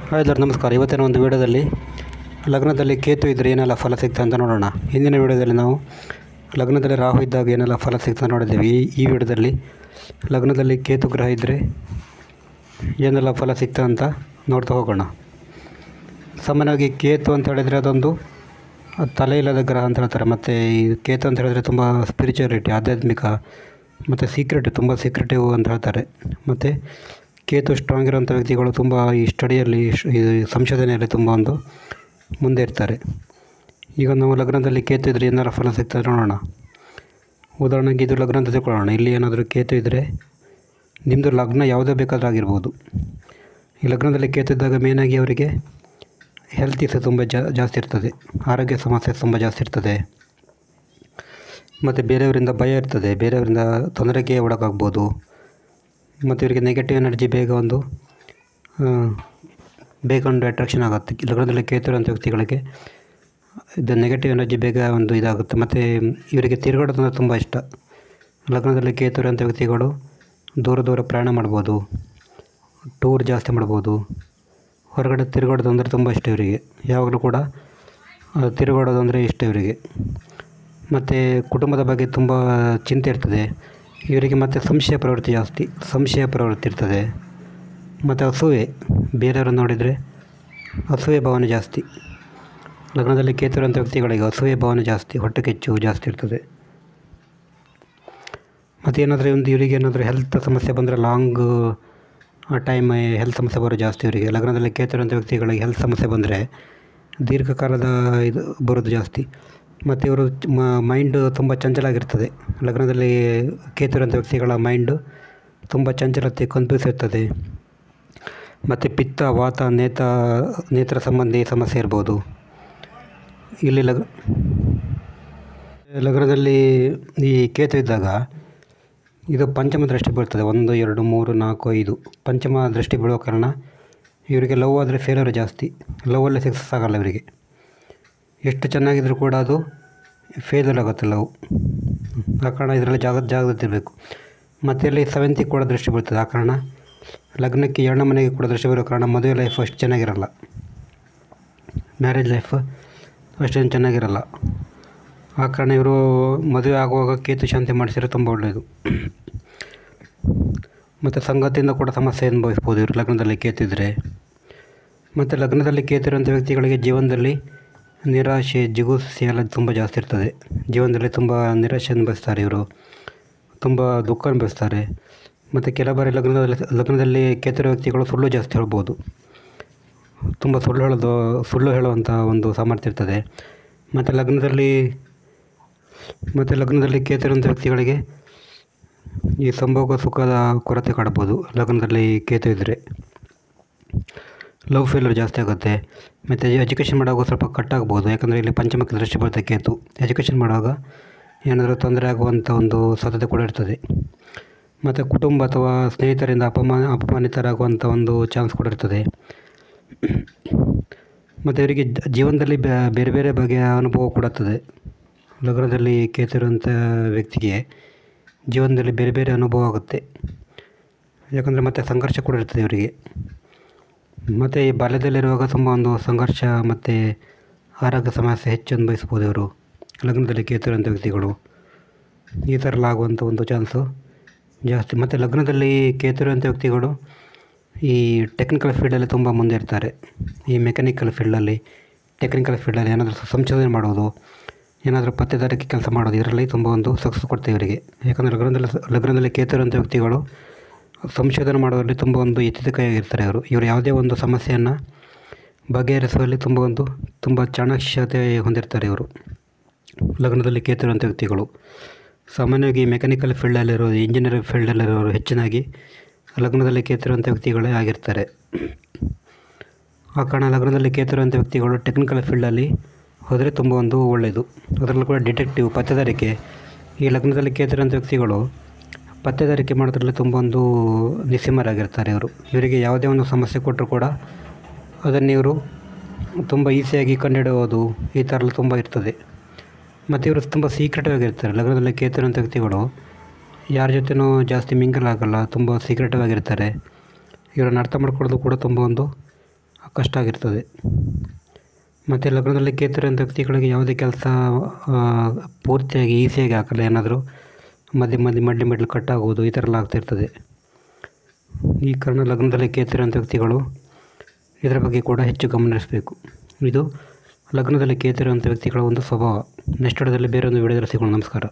Hi ಎಲ್ಲರೂ ನಮಸ್ಕಾರ. ಇವತ್ತಿನ ಒಂದು ವಿಡಿಯೋದಲ್ಲಿ ಲಗ್ನದಲ್ಲಿ ಕೇತು ಇದ್ದರೆ ಏನೆಲ್ಲ ಫಲ ಸಿಗ್ತದೆ ಅಂತ ನೋಡೋಣ. ಹಿಂದಿನ ವಿಡಿಯೋದಲ್ಲಿ ನಾವು ಲಗ್ನದಲ್ಲಿ ರಾಹು ಇದ್ದಾಗ ಏನೆಲ್ಲ ಫಲ ಸಿಗ್ತದೆ ನೋಡಿದ್ದೇವೆ. ಈ ವಿಡಿಯೋದಲ್ಲಿ ಲಗ್ನದಲ್ಲಿ ಕೇತು ಗ್ರಹ ಇದ್ದರೆ ಏನೆಲ್ಲ ಫಲ ಸಿಗ್ತದೆ ಅಂತ ನೋಡ್ತಾ ಹೋಗೋಣ. ಸಾಮಾನ್ಯವಾಗಿ ಕೇತು ಅಂತ ಹೇಳಿದರೆ ಅದೊಂದು ತಲೆ ಇಲ್ಲದ ಗ್ರಹ ಅಂತ ಹೇಳ್ತಾರೆ. ಮತ್ತು ಈ ಕೇತು ಅಂತ ಹೇಳಿದರೆ ತುಂಬ ಸ್ಪಿರಿಚುಯಾಲಿಟಿ, ಆಧ್ಯಾತ್ಮಿಕ ಮತ್ತು ತುಂಬ ಸೀಕ್ರೆಟಿವ್ ಅಂತ ಹೇಳ್ತಾರೆ. ಮತ್ತು ಕೇತು ಸ್ಟ್ರಾಂಗ್ ಇರೋಂಥ ವ್ಯಕ್ತಿಗಳು ತುಂಬ ಈ ಸ್ಟಡಿಯಲ್ಲಿ, ಈ ಸಂಶೋಧನೆಯಲ್ಲಿ ತುಂಬ ಒಂದು ಮುಂದೆ ಇರ್ತಾರೆ. ಈಗ ನಾವು ಲಗ್ನದಲ್ಲಿ ಕೇತು ಇದ್ದರೆ ಏನಾರು ಫಲ ಸಿಗ್ತದೆ ನೋಡೋಣ. ಉದಾಹರಣೆಗೆ ಇದು ಲಗ್ನ ಅಂತ ತಿಳ್ಕೊಳ್ಳೋಣ. ಇಲ್ಲಿ ಏನಾದರೂ ಕೇತು ಇದ್ದರೆ ನಿಮ್ಮದು ಲಗ್ನ ಯಾವುದೇ ಬೇಕಾದರೂ ಆಗಿರ್ಬೋದು. ಈ ಲಗ್ನದಲ್ಲಿ ಕೇತು ಇದ್ದಾಗ ಮೇನಾಗಿ ಅವರಿಗೆ ಹೆಲ್ತ್ ಇಶ್ಯೂ ತುಂಬ ಜಾಸ್ತಿ ಇರ್ತದೆ, ಆರೋಗ್ಯ ಸಮಸ್ಯೆ ತುಂಬ ಜಾಸ್ತಿ ಇರ್ತದೆ. ಮತ್ತು ಬೇರೆಯವರಿಂದ ಭಯ ಇರ್ತದೆ, ಬೇರೆಯವರಿಂದ ತೊಂದರೆಗೆ ಒಳಗಾಗ್ಬೋದು. ಮತ್ತು ಇವರಿಗೆ ನೆಗೆಟಿವ್ ಎನರ್ಜಿ ಬೇಗ ಒಂದು ಅಟ್ರಾಕ್ಷನ್ ಆಗುತ್ತೆ. ಲಗ್ನದಲ್ಲಿ ಕೇತು ಇರೋಂಥ ವ್ಯಕ್ತಿಗಳಿಗೆ ಇದು ನೆಗೆಟಿವ್ ಎನರ್ಜಿ ಬೇಗ ಒಂದು ಇದಾಗುತ್ತೆ. ಮತ್ತು ಇವರಿಗೆ ತಿರುಗಾಡೋದು ತುಂಬ ಇಷ್ಟ. ಲಗ್ನದಲ್ಲಿ ಕೇತು ಇರೋಂಥ ವ್ಯಕ್ತಿಗಳು ದೂರ ಪ್ರಯಾಣ ಮಾಡ್ಬೋದು, ಟೂರ್ ಜಾಸ್ತಿ ಮಾಡ್ಬೋದು, ಹೊರಗಡೆ ತಿರುಗಾಡೋದು ಅಂದರೆ ತುಂಬ ಇಷ್ಟ ಇವರಿಗೆ. ಯಾವಾಗಲೂ ಕೂಡ ತಿರುಗಾಡೋದು ಅಂದರೆ ಇಷ್ಟ ಇವರಿಗೆ. ಮತ್ತು ಕುಟುಂಬದ ಬಗ್ಗೆ ತುಂಬ ಚಿಂತೆ ಇರ್ತದೆ ಇವರಿಗೆ. ಮತ್ತು ಸಂಶಯ ಪ್ರವೃತ್ತಿ ಇರ್ತದೆ. ಮತ್ತು ಅಸೂಯೆ, ಬೇರೆಯವ್ರನ್ನ ನೋಡಿದರೆ ಅಸೂಯೆ ಭಾವನೆ ಜಾಸ್ತಿ. ಲಗ್ನದಲ್ಲಿ ಕೇತು ಇರೋಂಥ ವ್ಯಕ್ತಿಗಳಿಗೆ ಅಸೂಯೆ ಭಾವನೆ ಜಾಸ್ತಿ, ಹೊಟ್ಟೆ ಕಿಚ್ಚು ಜಾಸ್ತಿ ಇರ್ತದೆ. ಮತ್ತು ಏನಾದರೂ ಇವರಿಗೆ ಏನಾದರೂ ಹೆಲ್ತ್ ಸಮಸ್ಯೆ ಬಂದರೆ ಲಾಂಗ್ ಟೈಮ್ ಹೆಲ್ತ್ ಸಮಸ್ಯೆ ಬರೋ ಜಾಸ್ತಿ ಇವರಿಗೆ. ಲಗ್ನದಲ್ಲಿ ಕೇತು ಇರೋಂಥ ವ್ಯಕ್ತಿಗಳಿಗೆ ಹೆಲ್ತ್ ಸಮಸ್ಯೆ ಬಂದರೆ ದೀರ್ಘಕಾಲದ ಇದು ಬರೋದು ಜಾಸ್ತಿ. ಮತ್ತು ಇವರು ಮೈಂಡು ತುಂಬ ಚಂಚಲಾಗಿರ್ತದೆ. ಲಗ್ನದಲ್ಲಿ ಕೇತು ಇರೋಂಥ ವ್ಯಕ್ತಿಗಳ ಮೈಂಡು ತುಂಬ ಚಂಚಲತೆ, ಕನ್ಫ್ಯೂಸ್ ಇರ್ತದೆ. ಮತ್ತು ಪಿತ್ತ, ವಾತ, ನೇತ್ರ ಸಂಬಂಧಿ ಸಮಸ್ಯೆ ಇರ್ಬೋದು. ಇಲ್ಲಿ ಲಗ್ನದಲ್ಲಿ ಈ ಕೇತು ಇದ್ದಾಗ ಇದು ಪಂಚಮ ದೃಷ್ಟಿ ಬೀಳ್ತದೆ. 1, 2, 3, 4, 5 ಪಂಚಮ ದೃಷ್ಟಿ ಬೀಳೋ ಕಾರಣ ಇವರಿಗೆ ಲವ್ ಆದರೆ ಫೇಲ್ಯೂರ್ ಜಾಸ್ತಿ. ಲವ್ವಲ್ಲಿ ಸಕ್ಸಸ್ ಆಗೋಲ್ಲ ಇವರಿಗೆ. ಎಷ್ಟು ಚೆನ್ನಾಗಿದ್ರೂ ಕೂಡ ಅದು ಫೇಲ್ಯೂರ್ ಆಗುತ್ತೆ ಲವ್. ಆ ಕಾರಣ ಇದರಲ್ಲಿ ಜಾಗ್ರತೆ ಇರಬೇಕು. ಮತ್ತು ಇಲ್ಲಿ 7th ಕೂಡ ದೃಷ್ಟಿ ಬೀಳ್ತದೆ. ಆ ಕಾರಣ ಲಗ್ನಕ್ಕೆ 2ನೇ ಮನೆಗೆ ಕೂಡ ದೃಷ್ಟಿ ಬರೋ ಕಾರಣ ಮದುವೆ ಲೈಫ್ ಅಷ್ಟು ಚೆನ್ನಾಗಿರಲ್ಲ, ಮ್ಯಾರೇಜ್ ಲೈಫ್ ಅಷ್ಟೇನು ಚೆನ್ನಾಗಿರಲ್ಲ. ಆ ಕಾರಣ ಇವರು ಮದುವೆ ಆಗುವಾಗ ಕೇತು ಶಾಂತಿ ಮಾಡಿಸಿದ್ರೆ ತುಂಬ ಒಳ್ಳೆಯದು. ಮತ್ತು ಸಂಗಾತಿಯಿಂದ ಕೂಡ ಸಮಸ್ಯೆ ಅನುಭವಿಸ್ಬೋದು ಇವರು ಲಗ್ನದಲ್ಲಿ ಕೇತು ಇದ್ದರೆ. ಮತ್ತು ಲಗ್ನದಲ್ಲಿ ಕೇತು ಇರೋಂಥ ವ್ಯಕ್ತಿಗಳಿಗೆ ಜೀವನದಲ್ಲಿ ನಿರಾಶೆ, ಜಿಗುಪ್ಸೆ ಎಲ್ಲ ತುಂಬ ಜಾಸ್ತಿ ಇರ್ತದೆ. ಜೀವನದಲ್ಲಿ ತುಂಬ ನಿರಾಶೆ ಅನುಭವಿಸ್ತಾರೆ ಇವರು, ತುಂಬ ದುಃಖ ಅನುಭವಿಸ್ತಾರೆ. ಮತ್ತು ಕೆಲವು ಬಾರಿ ಲಗ್ನದಲ್ಲಿ ಕೇತು ಇರೋ ವ್ಯಕ್ತಿಗಳು ಸುಳ್ಳು ಜಾಸ್ತಿ ಹೇಳ್ಬೋದು. ತುಂಬ ಸುಳ್ಳು ಹೇಳುವಂಥ ಒಂದು ಸಾಮರ್ಥ್ಯ ಇರ್ತದೆ. ಮತ್ತು ಲಗ್ನದಲ್ಲಿ ಕೇತು ಇರೋಂಥ ವ್ಯಕ್ತಿಗಳಿಗೆ ಈ ಸಂಭೋಗ ಸುಖದ ಕೊರತೆ ಕಾಡ್ಬೋದು. ಲಗ್ನದಲ್ಲಿ ಕೇತು ಇದ್ದರೆ ಲವ್ ಫೇಲ್ಯೂರ್ ಜಾಸ್ತಿ ಆಗುತ್ತೆ. ಮತ್ತು ಎಜುಕೇಷನ್ ಮಾಡುವಾಗ ಸ್ವಲ್ಪ ಕಟ್ಟಾಗ್ಬೋದು. ಯಾಕಂದರೆ ಇಲ್ಲಿ ಪಂಚಮಕ್ಕೆ ದೃಷ್ಟಿ ಬರುತ್ತೆ ಕೇತು. ಎಜುಕೇಷನ್ ಮಾಡುವಾಗ ಏನಾದರೂ ತೊಂದರೆ ಆಗುವಂಥ ಒಂದು ಸಾಧ್ಯತೆ ಕೂಡ ಇರ್ತದೆ. ಮತ್ತು ಕುಟುಂಬ ಅಥವಾ ಸ್ನೇಹಿತರಿಂದ ಅಪಮಾನಿತರಾಗುವಂಥ ಒಂದು ಚಾನ್ಸ್ ಕೂಡ ಇರ್ತದೆ. ಮತ್ತು ಇವರಿಗೆ ಜೀವನದಲ್ಲಿ ಬೇರೆ ಬಗೆಯ ಅನುಭವ ಕೂಡ ಇರ್ತದೆ. ಲಗ್ನದಲ್ಲಿ ಕೇತು ಇರುವಂಥ ವ್ಯಕ್ತಿಗೆ ಜೀವನದಲ್ಲಿ ಬೇರೆ ಅನುಭವ ಆಗುತ್ತೆ. ಯಾಕಂದರೆ ಮತ್ತು ಸಂಘರ್ಷ ಕೂಡ ಇರ್ತದೆ ಇವರಿಗೆ. ಮತ್ತು ಈ ಬಾಲ್ಯದಲ್ಲಿರುವಾಗ ತುಂಬ ಒಂದು ಸಂಘರ್ಷ ಮತ್ತು ಆರೋಗ್ಯ ಸಮಸ್ಯೆ ಹೆಚ್ಚು ಅನುಭವಿಸ್ಬೋದು ಇವರು. ಲಗ್ನದಲ್ಲಿ ಕೇತು ಇರುವಂಥ ವ್ಯಕ್ತಿಗಳು ಈ ಥರ ಎಲ್ಲ ಆಗುವಂಥ ಒಂದು ಚಾನ್ಸು ಜಾಸ್ತಿ. ಮತ್ತು ಲಗ್ನದಲ್ಲಿ ಕೇತು ಇರುವಂಥ ವ್ಯಕ್ತಿಗಳು ಈ ಟೆಕ್ನಿಕಲ್ ಫೀಲ್ಡಲ್ಲಿ ತುಂಬ ಮುಂದೆ ಇರ್ತಾರೆ. ಈ ಮೆಕ್ಯಾನಿಕಲ್ ಫೀಲ್ಡಲ್ಲಿ, ಏನಾದರೂ ಸಂಶೋಧನೆ ಮಾಡೋದು, ಏನಾದರೂ ಪತ್ತೇದಾರಿಕೆ ಕೆಲಸ ಮಾಡೋದು, ಇದರಲ್ಲಿ ತುಂಬ ಒಂದು ಸಕ್ಸಸ್ ಕೊಡ್ತೇವೆ ಇವರಿಗೆ. ಯಾಕಂದರೆ ಲಗ್ನದಲ್ಲಿ ಕೇತು ಇರುವಂಥ ವ್ಯಕ್ತಿಗಳು ಸಂಶೋಧನೆ ಮಾಡೋದ್ರಲ್ಲಿ ತುಂಬ ಒಂದು ಎಚ್ಚರಿಕೆಯಾಗಿರ್ತಾರೆ ಇವರು ಯಾವುದೇ ಒಂದು ಸಮಸ್ಯೆಯನ್ನು ಬಗೆಹರಿಸುವಲ್ಲಿ ತುಂಬ ಚಾಣಾಕ್ಷತೆ ಹೊಂದಿರ್ತಾರೆ ಇವರು. ಲಗ್ನದಲ್ಲಿ ಕೇತು ಇರುವಂಥ ವ್ಯಕ್ತಿಗಳು ಸಾಮಾನ್ಯವಾಗಿ ಮೆಕ್ಯಾನಿಕಲ್ ಫೀಲ್ಡಲ್ಲಿರೋರು, ಇಂಜಿನಿಯರಿಂಗ್ ಫೀಲ್ಡಲ್ಲಿರೋರು ಹೆಚ್ಚಿನಾಗಿ ಲಗ್ನದಲ್ಲಿ ಕೇತು ಇರುವಂಥ ವ್ಯಕ್ತಿಗಳೇ ಆಗಿರ್ತಾರೆ. ಆ ಕಾರಣ ಲಗ್ನದಲ್ಲಿ ಕೇತು ಇರುವಂಥ ವ್ಯಕ್ತಿಗಳು ಟೆಕ್ನಿಕಲ್ ಫೀಲ್ಡಲ್ಲಿ ಹೋದರೆ ತುಂಬ ಒಂದು ಒಳ್ಳೆಯದು. ಅದರಲ್ಲೂ ಕೂಡ ಡಿಟೆಕ್ಟಿವ್, ಪತ್ತೇದಾರಿಕೆ. ಈ ಲಗ್ನದಲ್ಲಿ ಕೇತು ಇರುವಂಥ ವ್ಯಕ್ತಿಗಳು ಪತ್ತೇದಾರಿಕೆ ಮಾಡೋದ್ರಲ್ಲಿ ತುಂಬ ಒಂದು ನಿಸ್ಸೀಮರಾಗಿರ್ತಾರೆ ಇವರು. ಇವರಿಗೆ ಯಾವುದೇ ಒಂದು ಸಮಸ್ಯೆ ಕೊಟ್ಟರು ಕೂಡ ಅದನ್ನು ಇವರು ತುಂಬ ಈಸಿಯಾಗಿ ಕಂಡುಹಿಡಿಯೋದು, ಈ ಥರ ಎಲ್ಲ ತುಂಬ ಇರ್ತದೆ. ಮತ್ತು ಇವರು ತುಂಬ ಸೀಕ್ರೆಟಿವ್ ಆಗಿರ್ತಾರೆ. ಲಗ್ನದಲ್ಲಿ ಕೇತು ಇರುವಂಥ ವ್ಯಕ್ತಿಗಳು ಯಾರ ಜೊತೆನೂ ಜಾಸ್ತಿ ಮಿಂಗಲ್ ಆಗಲ್ಲ, ತುಂಬ ಸೀಕ್ರೆಟಿವ್ ಆಗಿರ್ತಾರೆ. ಇವರನ್ನು ಅರ್ಥ ಮಾಡ್ಕೊಳ್ಳೋದು ಕೂಡ ತುಂಬ ಒಂದು ಕಷ್ಟ ಆಗಿರ್ತದೆ. ಮತ್ತು ಲಗ್ನದಲ್ಲಿ ಕೇತಿರುವಂಥ ವ್ಯಕ್ತಿಗಳಿಗೆ ಯಾವುದೇ ಕೆಲಸ ಪೂರ್ತಿಯಾಗಿ ಈಸಿಯಾಗಿ ಆಗಲ್ಲ. ಏನಾದರೂ ಮಡ್ಲಿ ಕಟ್ಟಾಗೋದು ಈ ಥರ ಎಲ್ಲ ಆಗ್ತಿರ್ತದೆ. ಈ ಕಾರಣ ಲಗ್ನದಲ್ಲಿ ಕೇತಿರುವಂಥ ವ್ಯಕ್ತಿಗಳು ಇದರ ಬಗ್ಗೆ ಕೂಡ ಹೆಚ್ಚು ಗಮನಿಸಬೇಕು. ಇದು ಲಗ್ನದಲ್ಲಿ ಕೇತಿರುವಂಥ ವ್ಯಕ್ತಿಗಳ ಒಂದು ಸ್ವಭಾವ. ನೆಕ್ಸ್ಟ್ ವಿಡಿಯೋದಲ್ಲಿ ಬೇರೆ ಒಂದು ವಿಡಿಯೋದಲ್ಲಿ ಸಿಗೋಣ. ನಮಸ್ಕಾರ.